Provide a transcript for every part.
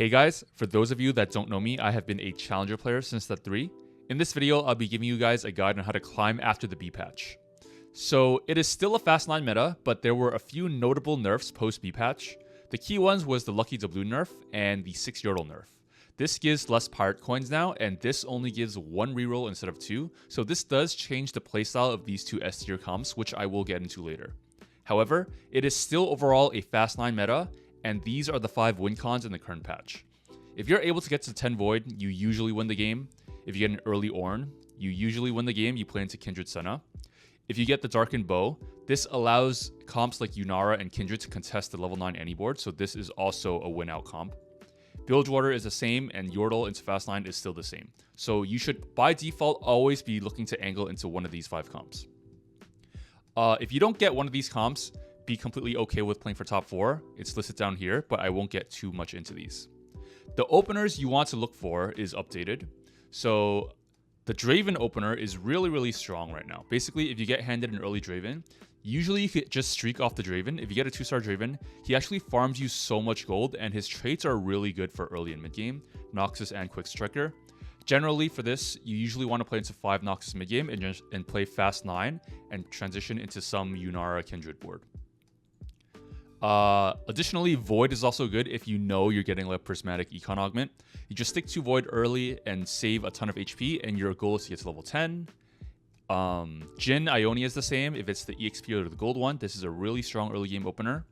Hey guys, for those of you that don't know me, I have been a challenger player since Set 3. In this video, I'll be giving you guys a guide on how to climb after the B patch. So it is still a fast 9 meta, but there were a few notable nerfs post B patch. The key ones was the Lucky Doubloon nerf and the 6 Yordle nerf. This gives less pirate coins now, and this only gives 1 reroll instead of 2, so this does change the playstyle of these two S tier comps, which I will get into later. However, it is still overall a fast 9 meta, and these are the 5 win cons in the current patch. If you're able to get to 10 Void, you usually win the game. If you get an early Ornn, you usually win the game, you play into Kindred Senna. If you get the Darkened Bow, this allows comps like Yunara and Kindred to contest the level 9 any board, so this is also a win out comp. Bilgewater is the same, and Yordle into fast 9 is still the same. So you should, by default, always be looking to angle into one of these 5 comps. If you don't get one of these comps, be completely okay with playing for top 4. It's listed down here, but I won't get too much into these. The openers you want to look for is updated. So the Draven opener is really strong right now. Basically, if you get handed an early Draven, usually you could just streak off the Draven. If you get a 2-star Draven, he actually farms you so much gold, and his traits are really good for early and mid game, Noxus and Quick Striker. Generally, for this, you usually want to play into 5 Noxus mid game and play fast 9 and transition into some Yunara Kindred board. Additionally, Void is also good if you know you're getting like a prismatic econ augment. You just stick to Void early and save a ton of HP, and your goal is to get to level 10. Jhin Ionia is the same if it's the EXP or the gold one. This is a really strong early game opener.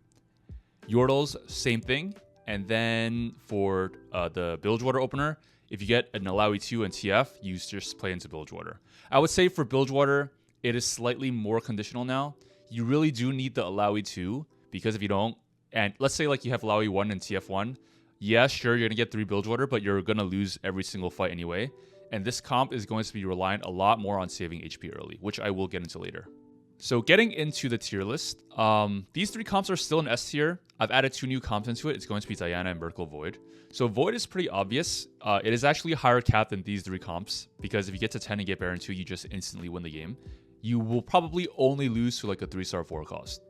Yordles, same thing. And then for the Bilgewater opener, if you get an Alawi 2 and TF, you just play into Bilgewater. I would say for Bilgewater, it is slightly more conditional now. You really do need the Alawi 2, because if you don't, and let's say like you have Alawi 1 and TF 1, yeah, sure, you're going to get 3 Bilgewater, but you're going to lose every single fight anyway. And this comp is going to be reliant a lot more on saving HP early, which I will get into later. So getting into the tier list, these 3 comps are still in S tier. I've added 2 new comps into it. It's going to be Diana and Merkle Void. So Void is pretty obvious. It is actually a higher cap than these 3 comps, because if you get to 10 and get Baron 2, you just instantly win the game. You will probably only lose to like a 3-star 4 cost.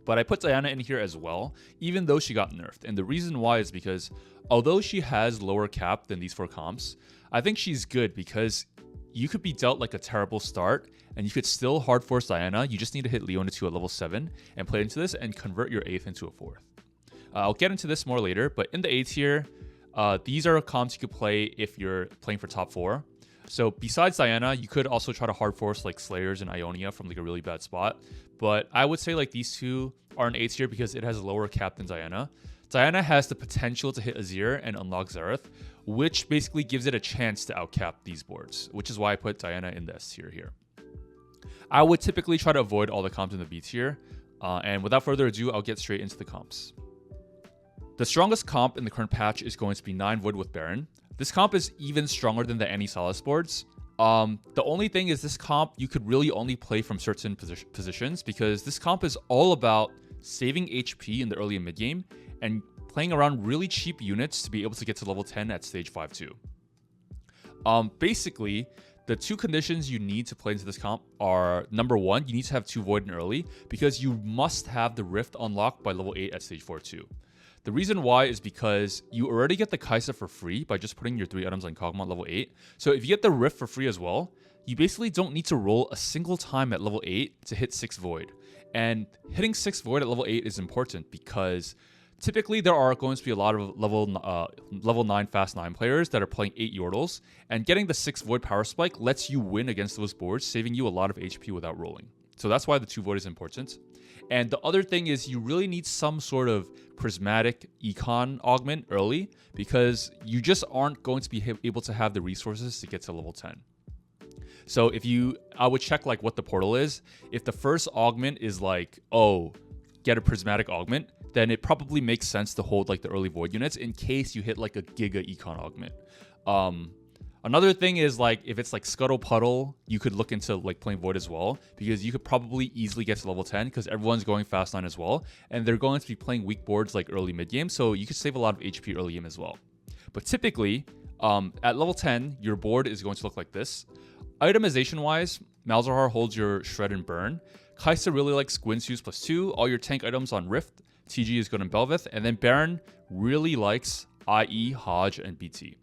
But I put Diana in here as well, even though she got nerfed. And the reason why is because although she has lower cap than these 4 comps, I think she's good because you could be dealt like a terrible start and you could still hard force Diana. You just need to hit Leona 2 at level 7 and play into this and convert your 8th into a 4th. I'll get into this more later, but in the A tier, these are comps you could play if you're playing for top 4. So besides Diana, you could also try to hard force like Slayers and Ionia from like a really bad spot. But I would say like these 2 are an A tier because it has a lower cap than Diana. Diana has the potential to hit Azir and unlock Xerath, which basically gives it a chance to outcap these boards, which is why I put Diana in the S tier here. I would typically try to avoid all the comps in the B tier. And without further ado, I'll get straight into the comps. The strongest comp in the current patch is going to be 9 Void with Baron. This comp is even stronger than the Annie Salas boards. The only thing is this comp you could really only play from certain positions, because this comp is all about saving HP in the early and mid game and playing around really cheap units to be able to get to level 10 at stage 5 too. Basically, the 2 conditions you need to play into this comp are, number 1, you need to have 2 Void in early, because you must have the Rift unlocked by level 8 at stage 4 too. The reason why is because you already get the Kaisa for free by just putting your 3 items on Kog'Maw level 8. So if you get the Rift for free as well, you basically don't need to roll a single time at level 8 to hit 6 Void. And hitting 6 Void at level 8 is important because typically there are going to be a lot of level 9 fast 9 players that are playing 8 Yordles, and getting the 6 Void power spike lets you win against those boards, saving you a lot of HP without rolling. So that's why the 2 Void is important. And the other thing is you really need some sort of prismatic econ augment early, because you just aren't going to be able to have the resources to get to level 10. So I would check like what the portal is. If the first augment is like, oh, get a prismatic augment, then it probably makes sense to hold like the early Void units in case you hit like a giga econ augment. Another thing is like if it's like Scuttle Puddle, you could look into like playing Void as well, because you could probably easily get to level 10 because everyone's going fast 9 as well, and they're going to be playing weak boards like early mid game, so you could save a lot of HP early game as well. But typically, at level 10, your board is going to look like this. Itemization wise, Malzahar holds your Shred and Burn. Kaisa really likes Gwynsu's +2, all your tank items on Rift. TG is good on Belveth, and then Baron really likes i.e. Hodge and BT.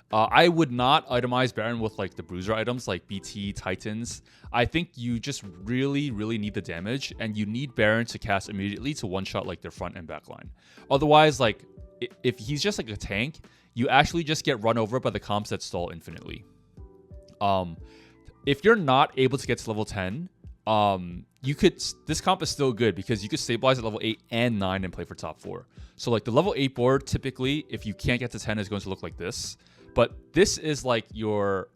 I would not itemize Baron with like the bruiser items like BT, Titans. I think you just really, really need the damage, and you need Baron to cast immediately to one-shot like their front and back line. Otherwise, like if he's just like a tank, you actually just get run over by the comps that stall infinitely. If you're not able to get to level 10, this comp is still good because you could stabilize at level 8 and 9 and play for top 4. So like the level 8 board, typically, if you can't get to 10, is going to look like this. But this is like your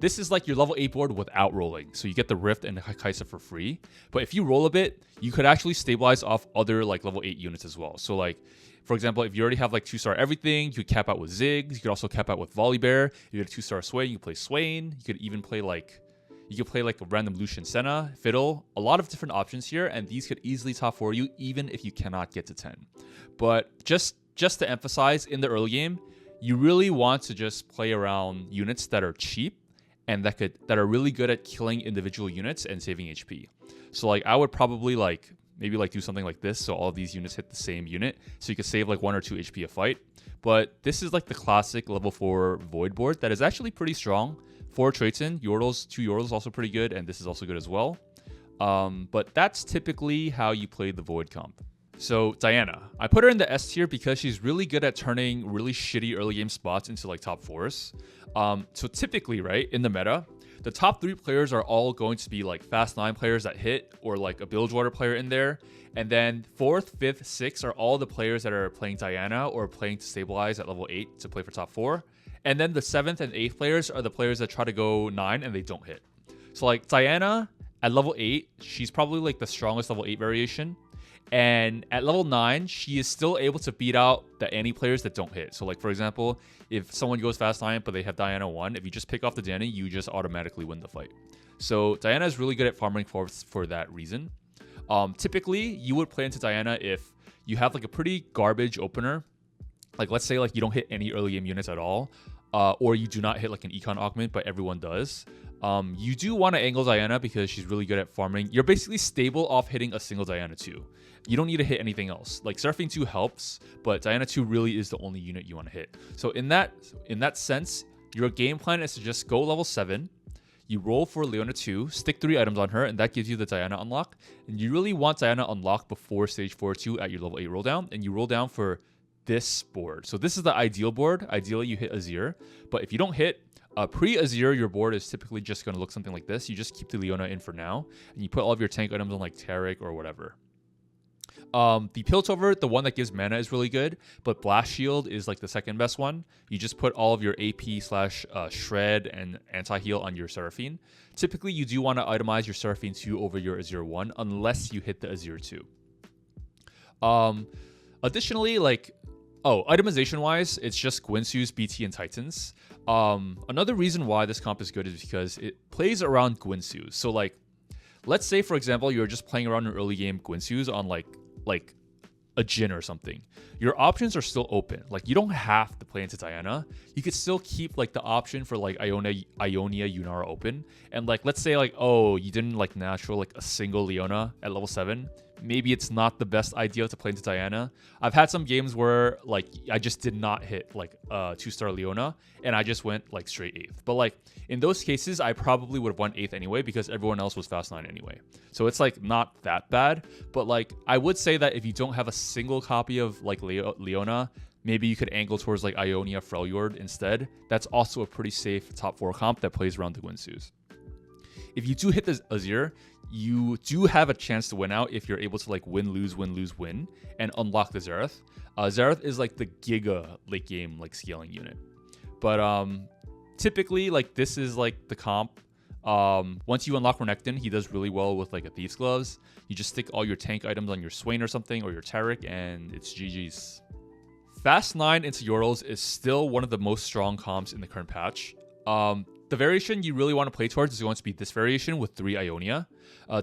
level 8 board without rolling. So you get the Rift and the Kaisa for free. But if you roll a bit, you could actually stabilize off other like level 8 units as well. So like, for example, if you already have like 2-star everything, you could cap out with Ziggs. You could also cap out with Volibear. You get a 2-star Swain, you can play Swain. You could even play like, a random Lucian Senna, Fiddle. A lot of different options here, and these could easily top 4 you even if you cannot get to 10. But just to emphasize, in the early game, you really want to just play around units that are cheap and that are really good at killing individual units and saving HP. So like I would probably maybe do something like this, so all of these units hit the same unit, so you could save like 1 or 2 HP a fight. But this is like the classic level 4 Void board that is actually pretty strong. 4 traits in, Yordles, 2 Yordles also pretty good, and this is also good as well. But that's typically how you play the Void comp. So Diana, I put her in the S tier because she's really good at turning really shitty early game spots into like top 4s. So typically, right, in the meta, the top 3 players are all going to be like fast 9 players that hit, or like a Bilgewater player in there. And then 4th, 5th, 6th are all the players that are playing Diana or playing to stabilize at level 8 to play for top 4. And then the 7th and 8th players are the players that try to go 9 and they don't hit. So like Diana at level 8, she's probably like the strongest level 8 variation. And at level 9, she is still able to beat out the Annie players that don't hit. So like, for example, if someone goes fast 9 but they have Diana 1, if you just pick off the Danny, you just automatically win the fight. So Diana is really good at farming for that reason. Typically, you would play into Diana if you have like a pretty garbage opener. Like let's say like you don't hit any early game units at all, or you do not hit like an econ augment, but everyone does. You do want to angle Diana because she's really good at farming. You're basically stable off hitting a single Diana 2. You don't need to hit anything else. Like Seraphine 2 helps, but Diana 2 really is the only unit you want to hit. So in that sense, your game plan is to just go level 7. You roll for Leona 2, stick 3 items on her, and that gives you the Diana unlock. And you really want Diana unlocked before stage 4-2 at your level 8 roll down, and you roll down for this board. So this is the ideal board. Ideally, you hit Azir, but if you don't hit pre-Azir, your board is typically just going to look something like this. You just keep the Leona in for now, and you put all of your tank items on like Taric or whatever. The Piltover, the one that gives mana, is really good, but Blast Shield is like the second best one. You just put all of your AP/Shred and anti-heal on your Seraphine. Typically, you do want to itemize your Seraphine 2 over your Azir 1 unless you hit the Azir 2. Additionally, itemization-wise, it's just Guinsoo's, BT, and Titans. Another reason why this comp is good is because it plays around Guinsoo's. So, like, let's say, for example, you're just playing around an early game Guinsoo's on, like a Jhin or something. Your options are still open. Like, you don't have to play into Diana. You could still keep, like, the option for, like, Ionia, Yunara open. And, like, let's say, like, oh, you didn't, like, natural, like, a single Leona at level 7. Maybe it's not the best idea to play into Diana. I've had some games where, like, I just did not hit, like, a 2-star Leona, and I just went, like, straight 8th. But, like, in those cases, I probably would have won 8th anyway because everyone else was fast 9 anyway. So it's, like, not that bad. But, like, I would say that if you don't have a single copy of, like, Leona, maybe you could angle towards, like, Ionia Freljord instead. That's also a pretty safe top 4 comp that plays around the Guinsoo's. If you do hit the Azir, you do have a chance to win out if you're able to like win, lose, and unlock the Xerath. Xerath is like the giga late game like scaling unit. But typically like this is like the comp. Once you unlock Renekton, he does really well with like a Thief's Gloves. You just stick all your tank items on your Swain or something, or your Taric, and it's GG's. Fast 9 into Yordles is still one of the most strong comps in the current patch. The variation you really want to play towards is going to be this variation with 3 Ionia.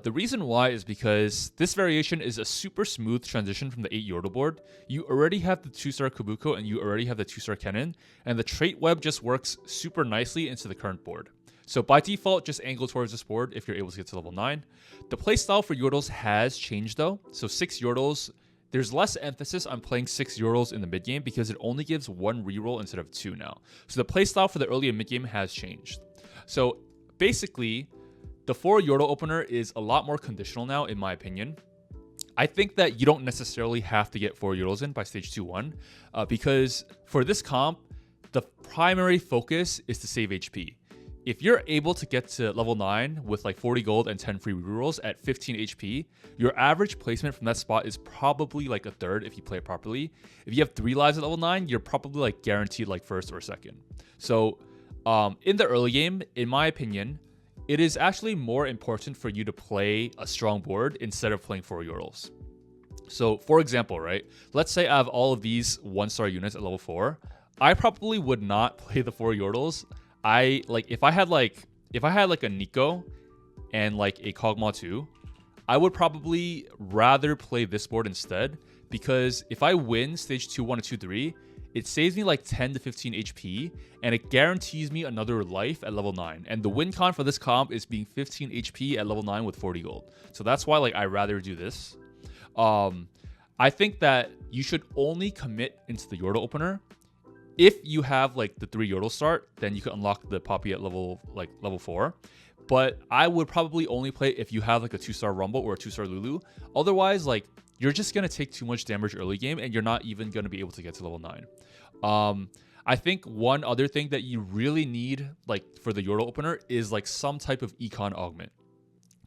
The reason why is because this variation is a super smooth transition from the 8 Yordle board. You already have the 2-star Kabuko and you already have the 2-star Kennen, and the trait web just works super nicely into the current board. So by default, just angle towards this board if you're able to get to level 9. The playstyle for Yordles has changed though. So 6 Yordles there's less emphasis on playing 6 Yordles in the mid game because it only gives 1 reroll instead of 2 now. So the playstyle for the early and mid game has changed. So basically, the 4 Yordle opener is a lot more conditional now, in my opinion. I think that you don't necessarily have to get 4 Yordles in by stage 2-1 because for this comp, the primary focus is to save HP. If you're able to get to level 9 with like 40 gold and 10 free rerolls at 15 HP, your average placement from that spot is probably like a third if you play it properly. If you have 3 lives at level 9, you're probably like guaranteed like first or second. So in the early game, in my opinion, it is actually more important for you to play a strong board instead of playing 4 Yordles. So for example, right, let's say I have all of these 1-star units at level 4. I probably would not play the 4 Yordles. If I had like a Nico and like a Kog'Maw 2, I would probably rather play this board instead, because if I win stage 2-1 or 2-3, it saves me like 10 to 15 HP and it guarantees me another life at level 9. And the win con for this comp is being 15 HP at level 9 with 40 gold. So that's why like I rather do this. I think that you should only commit into the Yordle opener if you have like the 3 Yordle start. Then you can unlock the Poppy at level 4. But I would probably only play if you have like a 2-star Rumble or a 2-star Lulu. Otherwise, like you're just gonna take too much damage early game and you're not even gonna be able to get to level 9. I think one other thing that you really need like for the Yordle opener is like some type of econ augment.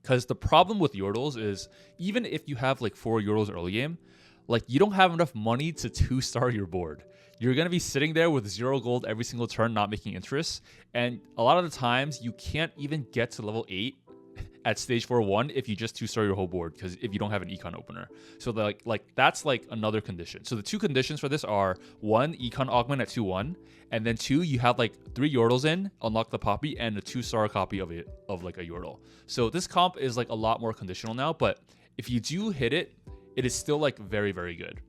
Because the problem with Yordles is even if you have like 4 Yordles early game, like you don't have enough money to 2-star your board. You're going to be sitting there with 0 gold every single turn, not making interest. And a lot of the times you can't even get to level 8 at stage 4-1 if you just 2-star your whole board, because if you don't have an econ opener. So that's like another condition. So the 2 conditions for this are 1, econ augment at 2-1, and then 2, you have like 3 Yordles in, unlock the Poppy, and a 2-star copy of like a Yordle. So this comp is like a lot more conditional now, but if you do hit it, it is still like very, very good.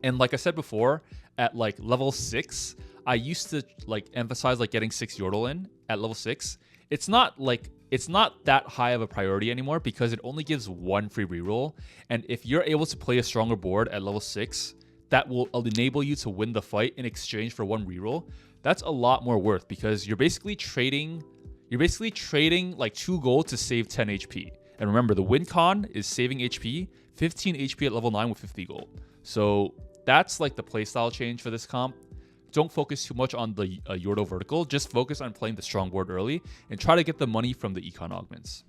And like I said before, at like level 6, I used to like emphasize like getting 6 Yordle in at level 6. It's not that high of a priority anymore because it only gives 1 free reroll. And if you're able to play a stronger board at level 6, that will enable you to win the fight in exchange for 1 reroll. That's a lot more worth because you're basically trading like 2 gold to save 10 HP. And remember, the win con is saving HP, 15 HP at level 9 with 50 gold. So that's like the playstyle change for this comp. Don't focus too much on the Yordle vertical. Just focus on playing the strong board early and try to get the money from the econ augments.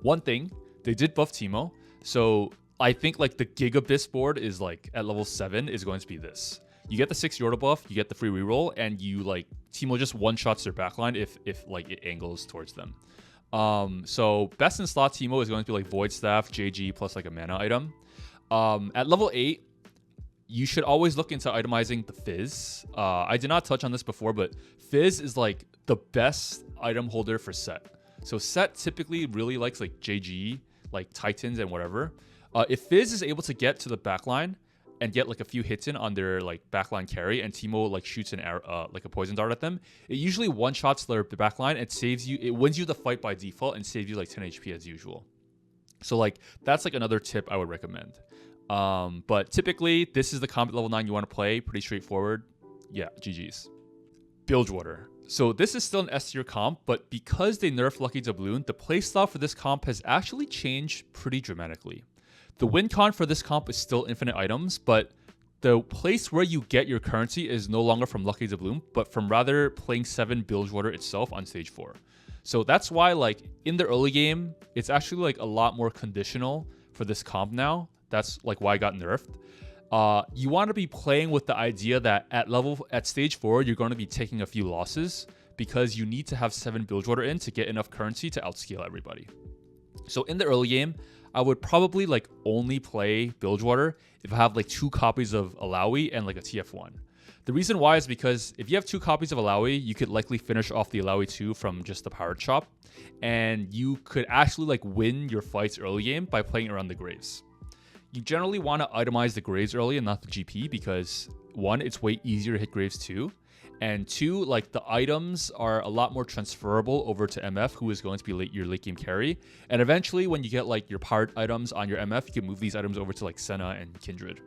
One thing, they did buff Teemo. So I think like the Gigabyss board is like at level 7 is going to be this. You get the 6 Yordle buff, you get the free reroll, and you like Teemo just one-shots their backline if like it angles towards them. So best in slot Teemo is going to be like Void Staff, JG plus like a mana item. At level 8, you should always look into itemizing the Fizz. I did not touch on this before, but Fizz is like the best item holder for Set. So Set typically really likes like JG, like Titans and whatever. If Fizz is able to get to the backline and get like a few hits in on their like backline carry, and Teemo like shoots an arrow, like a poison dart at them, it usually one-shots their backline. It wins you the fight by default and saves you like 10 HP as usual. So like that's like another tip I would recommend. But typically this is the comp at level 9 you want to play. Pretty straightforward. Yeah, GG's. Bilgewater. So this is still an S tier comp, but because they nerfed Lucky Doubloon, the playstyle for this comp has actually changed pretty dramatically. The win con for this comp is still infinite items, but the place where you get your currency is no longer from Lucky Doubloon, but from rather playing 7 Bilgewater itself on stage 4. So that's why like in the early game, it's actually like a lot more conditional for this comp now. That's like why I got nerfed. You want to be playing with the idea that at stage 4, you're going to be taking a few losses because you need to have 7 Bilgewater in to get enough currency to outscale everybody. So in the early game, I would probably like only play Bilgewater if I have like 2 copies of Alawi and like a TF1. The reason why is because if you have 2 copies of Alawi, you could likely finish off the Alawi 2 from just the Pirate Shop, and you could actually like win your fights early game by playing around the Graves. You generally want to itemize the Graves early and not the GP because 1, it's way easier to hit Graves 2, And 2, like the items are a lot more transferable over to MF, who is going to be your late game carry. And eventually, when you get like your powered items on your MF, you can move these items over to like Senna and Kindred.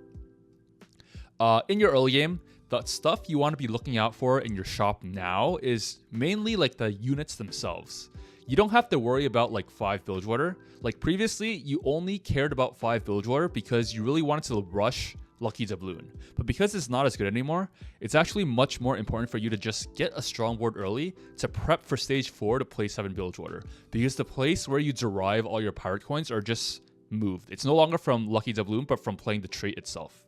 In your early game, the stuff you want to be looking out for in your shop now is mainly like the units themselves. You don't have to worry about like 5 Bilgewater. Like previously, you only cared about 5 Bilgewater because you really wanted to rush Lucky Doubloon. But because it's not as good anymore, it's actually much more important for you to just get a strong board early to prep for stage 4 to play 7 Bilgewater. Because the place where you derive all your pirate coins are just moved. It's no longer from Lucky Doubloon, but from playing the trait itself.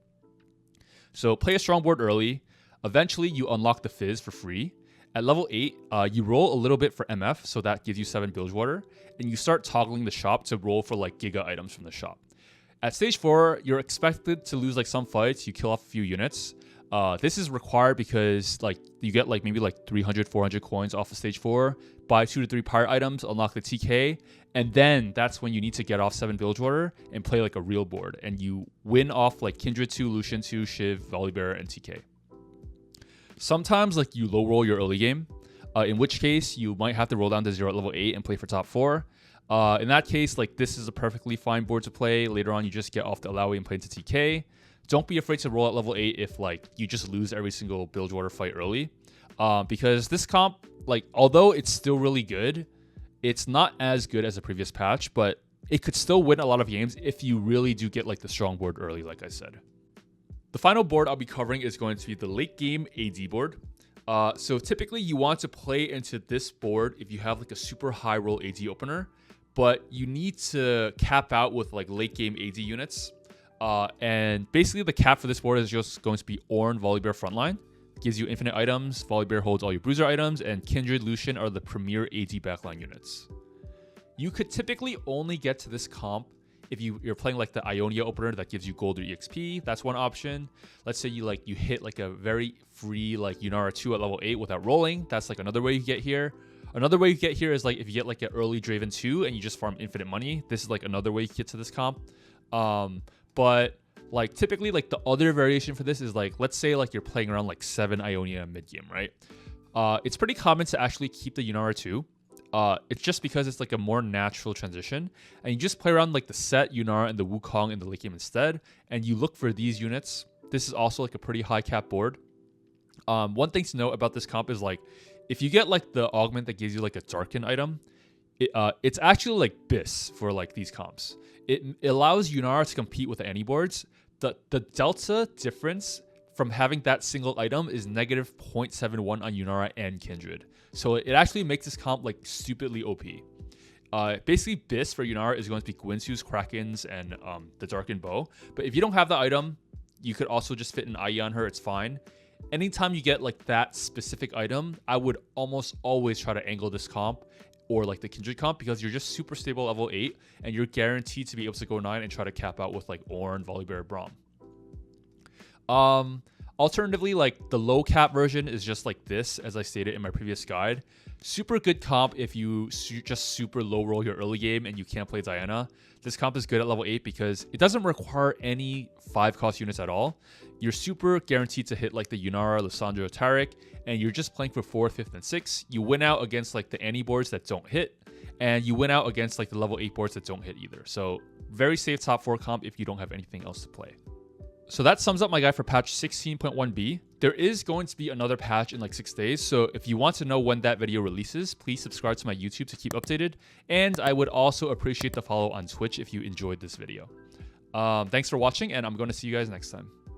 So play a strong board early. Eventually, you unlock the Fizz for free. At level 8, you roll a little bit for MF, so that gives you 7 Bilgewater. And you start toggling the shop to roll for like Giga items from the shop. At stage 4, you're expected to lose like some fights. You kill off a few units. This is required because like you get like maybe like 300, 400 coins off of stage 4. Buy 2 to 3 pirate items, unlock the TK, and then that's when you need to get off 7 Bilgewater and play like a real board. And you win off like Kindred 2, Lucian 2, Shiv, Volibear, and TK. Sometimes like you low roll your early game, in which case you might have to roll down to 0 at level 8 and play for top 4. In that case, like this is a perfectly fine board to play. Later on, you just get off the Alawi and play into TK. Don't be afraid to roll at level 8 if like you just lose every single Bilgewater fight early. Because this comp, like although it's still really good, it's not as good as the previous patch, but it could still win a lot of games if you really do get like the strong board early, like I said. The final board I'll be covering is going to be the late game AD board. So typically you want to play into this board if you have like a super high roll AD opener, but you need to cap out with like late game AD units. And basically the cap for this board is just going to be Ornn, Volibear, Frontline. Gives you infinite items, Volibear holds all your bruiser items, and Kindred, Lucian are the premier AD backline units. You could typically only get to this comp if you're playing like the Ionia opener that gives you gold or EXP. That's one option. Let's say you hit like a very free like Yunara 2 at level 8 without rolling. That's like another way you get here. Another way you get here is like if you get like an early Draven 2 and you just farm infinite money. This is like another way you get to this comp. But like typically like the other variation for this is like, let's say like you're playing around like 7 Ionia mid game, right? It's pretty common to actually keep the Yunara 2. It's just because it's like a more natural transition, and you just play around like the Set, Yunara, and the Wukong in the late game instead, and you look for these units. This is also like a pretty high cap board. One thing to note about this comp is like, if you get like the augment that gives you like a Darken item, it's actually like BIS for like these comps. It allows Yunara to compete with any boards. The delta difference from having that single item is negative 0.71 on Yunara and Kindred. So it actually makes this comp like stupidly OP. Basically, BIS for Yunara is going to be Gwynsu's, Krakens, and the Darkened Bow. But if you don't have the item, you could also just fit an IE on her. It's fine. Anytime you get like that specific item, I would almost always try to angle this comp or like the Kindred comp because you're just super stable level 8 and you're guaranteed to be able to go 9 and try to cap out with like Ornn, Volibear, Braum. Alternatively, like the low cap version is just like this, as I stated in my previous guide. Super good comp if you just super low roll your early game and you can't play Diana. This comp is good at level 8 because it doesn't require any 5 cost units at all. You're super guaranteed to hit like the Yunara, Lissandra, Taric, and you're just playing for 4th, 5th, and 6th. You win out against like the Annie boards that don't hit, and you win out against like the level 8 boards that don't hit either. So very safe top 4 comp if you don't have anything else to play. So that sums up my guide for patch 16.1b. There is going to be another patch in like 6 days, so if you want to know when that video releases, please subscribe to my YouTube to keep updated, and I would also appreciate the follow on Twitch if you enjoyed this video. Thanks for watching, and I'm going to see you guys next time.